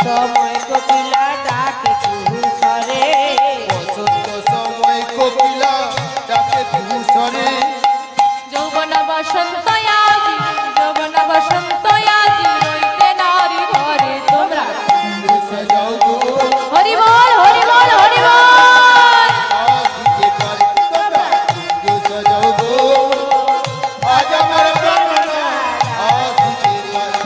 সময় কোকিলা ডাকে কুহুসরে বসন্ত সময় কোকিলা ডাকে কুহুসরে যৌবন বসন্ত আজি যৌবন বসন্ত আজি রইতে নারী ঘরে তোমরা সাজাও গো হরি বল হরি বল হরি বল আসিতে পারে তোমরা সাজাও গো আজ আমার প্রাণনা আসিতে পারে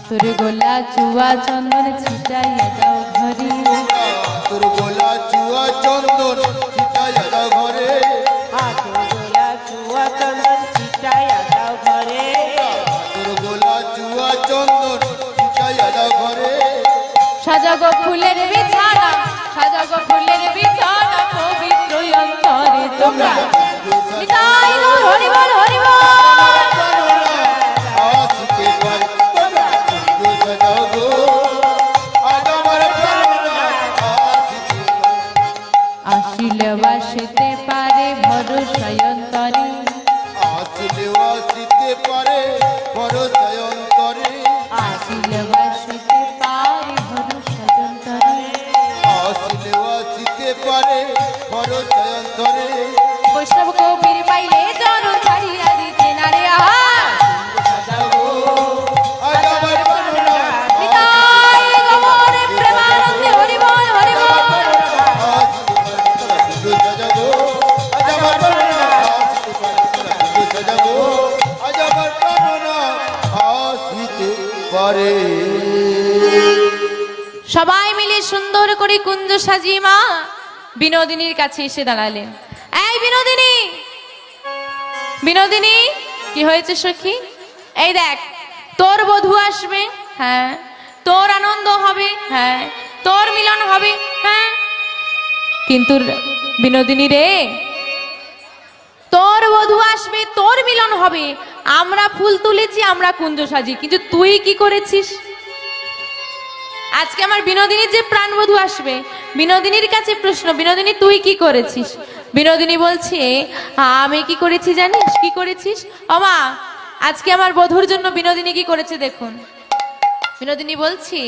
তোর গোলা চুয়া চন্দন ছিটাইয়া দাও ঘরে তোর গোলা চুয়া চন্দন ছিটাইয়া দাও ঘরে হাতে গোলা চুয়া চন্দন ছিটাইয়া দাও ঘরে তোর গোলা চুয়া চন্দন ছিটাইয়া দাও ঘরে সাজাগো ফুলের বিছানা সাজাগো ফুলের বিছানা পবিত্র অন্তরে তোমরা নিতাই গো হরি বল হরি বল আসিতে পারে তোমরা সাজাও গো আজ আমার প্রাণনা আসিতে পারে আসিলে বাসিতে পারে ভরসা অন্তরে আসিলে আসিতে পারে ভরসা অন্তরে আসিলে বাসিতে পারে ভরসা অন্তরে আসিলে আসিতে পারে ভরসা অন্তরে বৈষ্ণব কবির পাইলে জন ছাড়িয়া দিতে নারে আহা সাজাও গো আজ আমার প্রাণনা নিতাই গৌর প্রেমানন্দে হরি বল হরি বল সবাই মিলে সুন্দর করে কুঞ্জ সাজিয়ে মা বিনোদিনীর কাছে এসে দাঁড়ালেন। এই বিনোদিনী, বিনোদিনী কি হয়েছে সখী? এই দেখ তোর বধূ আসবে, হ্যাঁ তোর আনন্দ হবে, হ্যাঁ তোর মিলন হবে, হ্যাঁ কিন্তু বিনোদিনী রে তোর বধূ আসবে, তোর মিলন হবে, আমরা ফুল তুলেছি, আমরা কুঞ্জ সাজি, কিন্তু তুই কি করেছিস? আজকে আমার বিনোদিনীর যে প্রাণবধূ আসবে, বিনোদিনীর কাছে প্রশ্ন, বিনোদিনী তুই কি করেছিস? বিনোদিনী বলছে আমি কি করেছি জানিস? কি করেছিস? ওমা আজকে আমার বধূর জন্য বিনোদিনী কি করেছে দেখুন। বিনোদিনী বলছি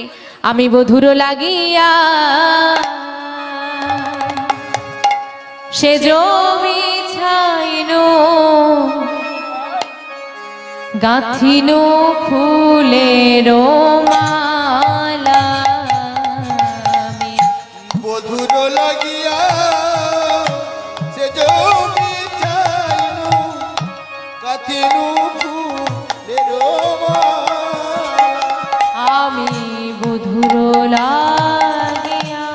আমি বধূর লাগিয়া সে জমি ছাইনো গাঁথিনো ফুলের মালা বধুর লাগিয়া সে জমি চাইনু কাতিনু ফুলের মালা। আমি বধুর লাগিয়া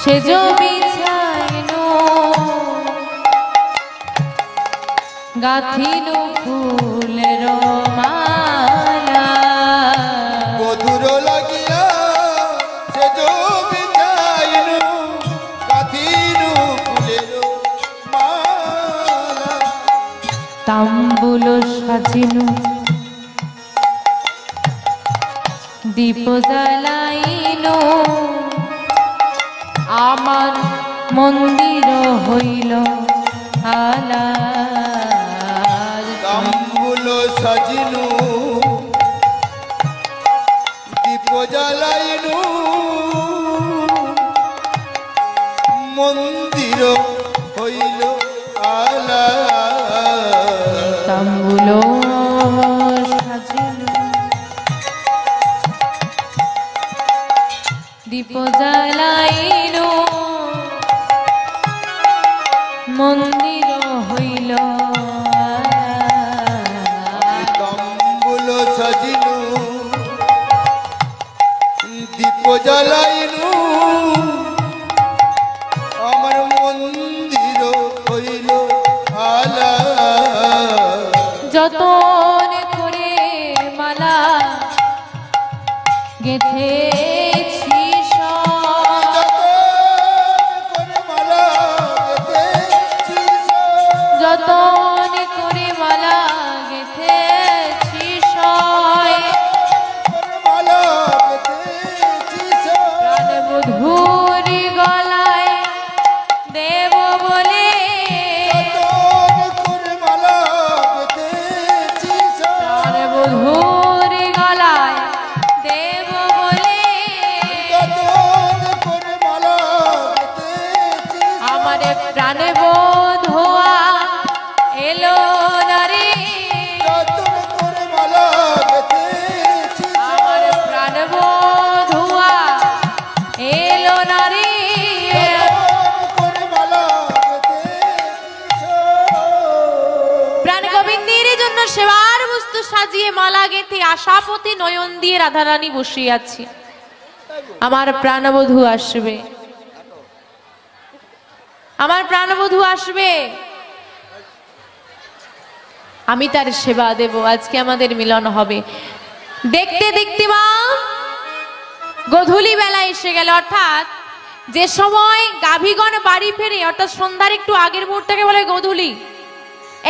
সে জমি ছাইনো গাঁথিনো ফুলের মালা বধুর লাগিয়া সে জমি চাইনু কাতিনু ফুলের মালা। তাম্বুল সাজিনু দীপ জ্বালাইনো আমার মন্দির হইল আলা তাম্বুল সাজিনু দীপ জ্বালাইনু মন্দির হইল আলা। তাম্বুল সাজিনু দীপ জ্বালাইনো মন্দির হইল তাম্বুল সাজিনু দীপ জ্বালাইনু সেবার বস্তু সাজিয়ে মালা গেঁথে আশাপতি নয়ন দিয়ে রাধারানী বসিয়ে আছি। আমার প্রাণবধূ আসবে, আমার প্রাণবধূ আসবে, আমি তার সেবা দেব, আজকে আমাদের মিলন হবে। দেখতে দেখতে মা গধূলি বেলা এসে গেল, অর্থাৎ যে সময় গাভীগণ বাড়ি ফেরে, অর্থাৎ সন্ধ্যার একটু আগের মুহূর্তকে বলে গধূলি।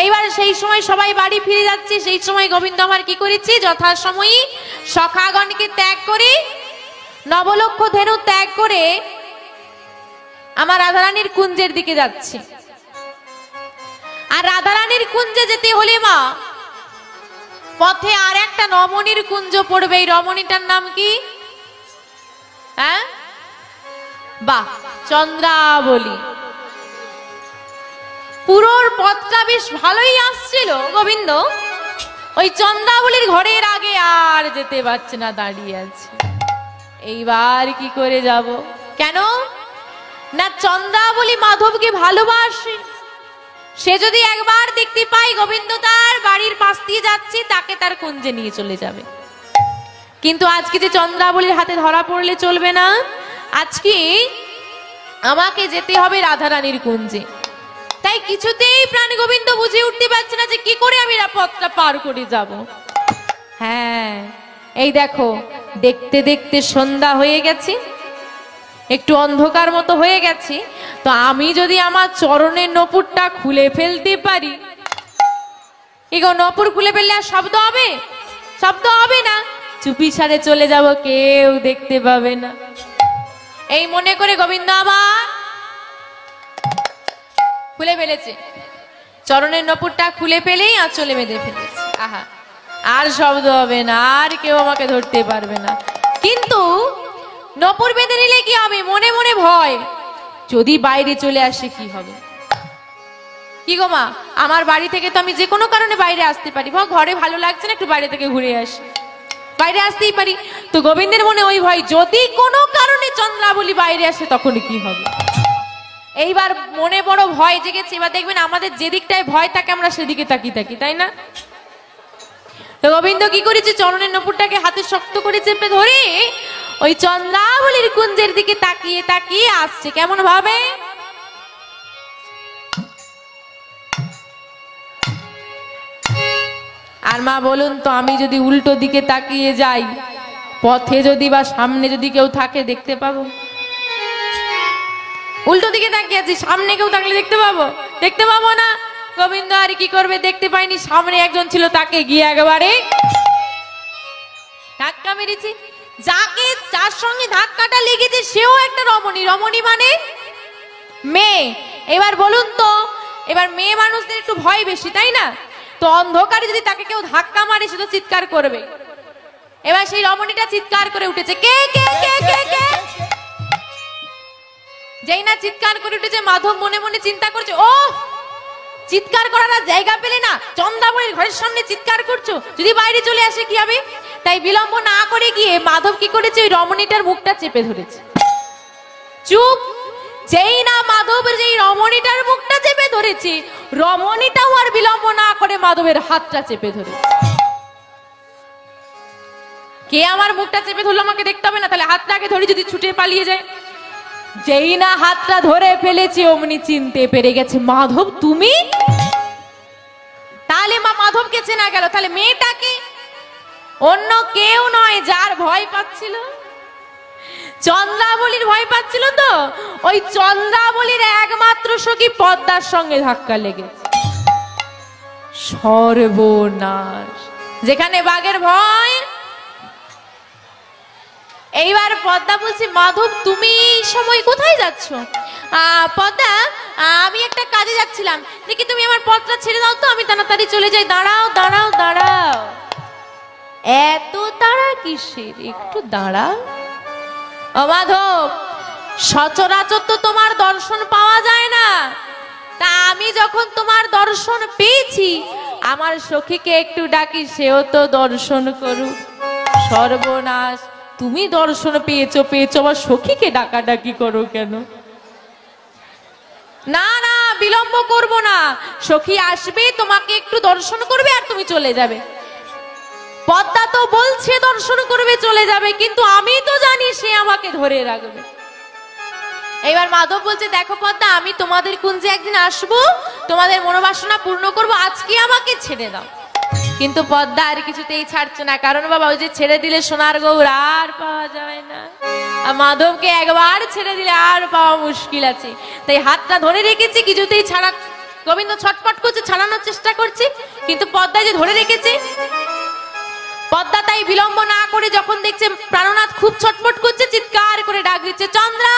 এইবার সেই সময় সবাই বাড়ি ফিরে যাচ্ছে, সেই সময় গোবিন্দ আমার কি করেছি, যথাসময়ই সখাগণকে ত্যাগ করে, নবলক্ষ ধেনু ত্যাগ করে আমার রাধারানীর কুঞ্জের দিকে যাচ্ছে। আর রাধারানীর কুঞ্জে যেতে হলে মা পথে আর একটা রমণীর কুঞ্জ পড়বে। এই রমণীটার নাম কি? হ্যাঁ, বাহ, চন্দ্রাবলী। পুরোর পথটা বেশ ভালোই আসছিল গোবিন্দ, ওই চন্দ্রাবলীর ঘরের আগে আর যেতে পারছে না, দাঁড়িয়ে আছে। এইবার কি করে যাব? কেন না, চন্দ্রাবলী মাধবকে ভালোবাসে, সে যদি একবার দেখতে পাই গোবিন্দ তার বাড়ির পাশ দিয়ে যাচ্ছে, তাকে তার কুঞ্জে নিয়ে চলে যাবে। কিন্তু আজকে যে চন্দ্রাবলীর হাতে ধরা পড়লে চলবে না, আজকে আমাকে যেতে হবে রাধারানীর কুঞ্জে। তাই কিছুতেই প্রাণ গোবিন্দ বুঝে উঠতে পারছে না যে কি করে আমি পথটা পার করে যাব। হ্যাঁ, এই দেখো, দেখতে দেখতে সন্ধ্যা হয়ে গেছে, একটু অন্ধকার মতো হয়ে গেছে, তো আমি যদি আমার চরণের নপুরটা খুলে ফেলতে পারি, এগো নপুর খুলে ফেললে আর শব্দ হবে? শব্দ হবে না, চুপি সারে চলে যাব, কেউ দেখতে পাবে না। এই মনে করে গোবিন্দ আবার খুলে ফেলেছে, চরণের নপুরটা খুলে ফেলেই আঁচলে বেঁধে ফেলেছে। আহা, আর শব্দ হবে না, আর কেউ আমাকে ধরতে পারবে না। কিন্তু নপুর বেঁধে নিলে কি হবে? মনে মনে ভয়, যদি বাইরে চলে আসে কি হবে? কি গো মা, আমার বাড়ি থেকে তো আমি যে কোনো কারণে বাইরে আসতে পারি, ঘরে ভালো লাগছে না, একটু বাইরে থেকে ঘুরে আসি, বাইরে আসতেই পারি। তো গোবিন্দের মনে ওই ভয়, যদি কোনো কারণে চন্দ্রাবলী বাইরে আসে তখন কি হবে? এইবার মনে বড় ভয় জেগেছে। এবার দেখবেন আমাদের যেদিকটায় ভয় থাকে আমরা সেদিকে তাকিয়ে থাকি, তাই না? তো গোবিন্দ কি করেছে, চরণের নপুরটাকে হাতে শক্ত করে চেপে ধরে ওই চন্দ্রাবলীর কুঞ্জের দিকে তাকিয়ে তাকিয়ে আসছে। কেমন ভাবে? আর মা বলুন তো, আমি যদি উল্টো দিকে তাকিয়ে যাই, পথে যদি বা সামনে যদি কেউ থাকে দেখতে পাবো? উল্টো দিকে তাকিয়ে আছি, সামনে কেউ থাকলে দেখতে পাবো? দেখতে পাবো না। গোবিন্দ আর কি করবে, দেখতে পাইনি, সামনে একজন ছিল, তাকে গিয়ে একেবারে ধাক্কা মেরেছি। যাকে, যার সঙ্গে ধাক্কাটা লেগেছে সেও একটা রমণী। রমণী মানে মেয়ে। এবার বলুন তো, এবার মেয়ে মানুষদের একটু ভয় বেশি, তাই না? তো অন্ধকারে যদি তাকে কেউ ধাক্কা মারে, সে তো চিৎকার করবে। এবার সেই রমণীটা চিৎকার করে উঠেছে, কে কে কে কে কে। যেই না চিৎকার করে উঠেছে, মাধব মনে মনে চিন্তা করছে, ও চিৎকার করার জায়গা পেলে না, চন্দ্রাবলীর ঘরের সামনে চিৎকার করছো, যদি বাইরে চলে আসে কি হবে? তাই বিলম্ব না করে গিয়ে মাধব কি করেছে, ওই রমণীটার মুখটা চেপে ধরেছে। চুপ। যেই না মাধব যেই রমণীটার মুখটা চেপে ধরেছে, রমণীটাও আর বিলম্ব না করে মাধবের হাতটা চেপে ধরেছে। কে আমার মুখটা চেপে ধরলো আমাকে দেখতে হবে না, তাহলে হাতটাকে ধরে যদি ছুটে পালিয়ে যায়। যেই না হাতটা ধরে ফেলেছে, অমনি চিনতে পেরে গেছে, মাধব তুমি? তাহলে মা মাধবকে চেনা গেল, তাহলে মেয়েটাকে অন্য কেউ নয়, যার ভয় পাচ্ছিল, চন্দ্রাবলীর ভয় পাচ্ছিল। তো ওই চন্দ্রাবলীর একমাত্র সখী পদ্মার সঙ্গে ধাক্কা লেগেছে। সর্বনাশ। যেখানে বাঘের ভয়। এইবার পদ্মা বলছে, মাধব তুমি এই সময় কোথায় যাচ্ছ? পদ্মা, আমি একটা কাজে যাচ্ছিলাম, দেখি তুমি আমার পথটা ছেড়ে দাও তো, আমি তাড়াতাড়ি চলে যাই। দাঁড়াও দাঁড়াও দাঁড়াও, এত তাড়া কিসের? একটু দাঁড়াও। ও মাধব, সচরাচর তো তোমার দর্শন পাওয়া যায় না, তা আমি যখন তোমার দর্শন পেয়েছি, আমার সখীকে একটু ডাকি, সেও তো দর্শন করুক। সর্বনাশ, তুমি দর্শন পেয়েছো পেয়েছো, আবার সখীকে ডাকাডাকি করো কেন? না না, বিলম্ব করব না, সখী আসবে, তোমাকে একটু দর্শন করবে আর তুমি চলে যাবে। পদ্মা তো বলছে দর্শন করবে চলে যাবে, কিন্তু আমি তো জানি সে আমাকে ধরে রাখবে। এবার মাধব বলছে, দেখো পদ্মা, আমি তোমাদের কুঞ্জে একদিন আসবো, তোমাদের মনোবাসনা পূর্ণ করব, আজকে আমাকে ছেড়ে দাও। কিন্তু পদ্মা আর কিছুতেই ছাড়ছে না, কারণ বাবা ওই যে ছেড়ে দিলে সোনার গৌর আর পাওয়া যায় না, আর মাধবকে একবার ছেড়ে দিলে আর পাওয়া মুশকিল আছে। তাই হাতটা ধরে রেখেছি, কিছুতেই ছাড়া, গোবিন্দ ছটপট করছে, ছাড়ানোর চেষ্টা করছে, কিন্তু পদ্মা যে ধরে রেখেছে। পদ্মা তাই বিলম্ব না করে যখন দেখছে প্রাণনাথ খুব ছটফট করছে, চিৎকার করে ডাক দিচ্ছে, চন্দ্রা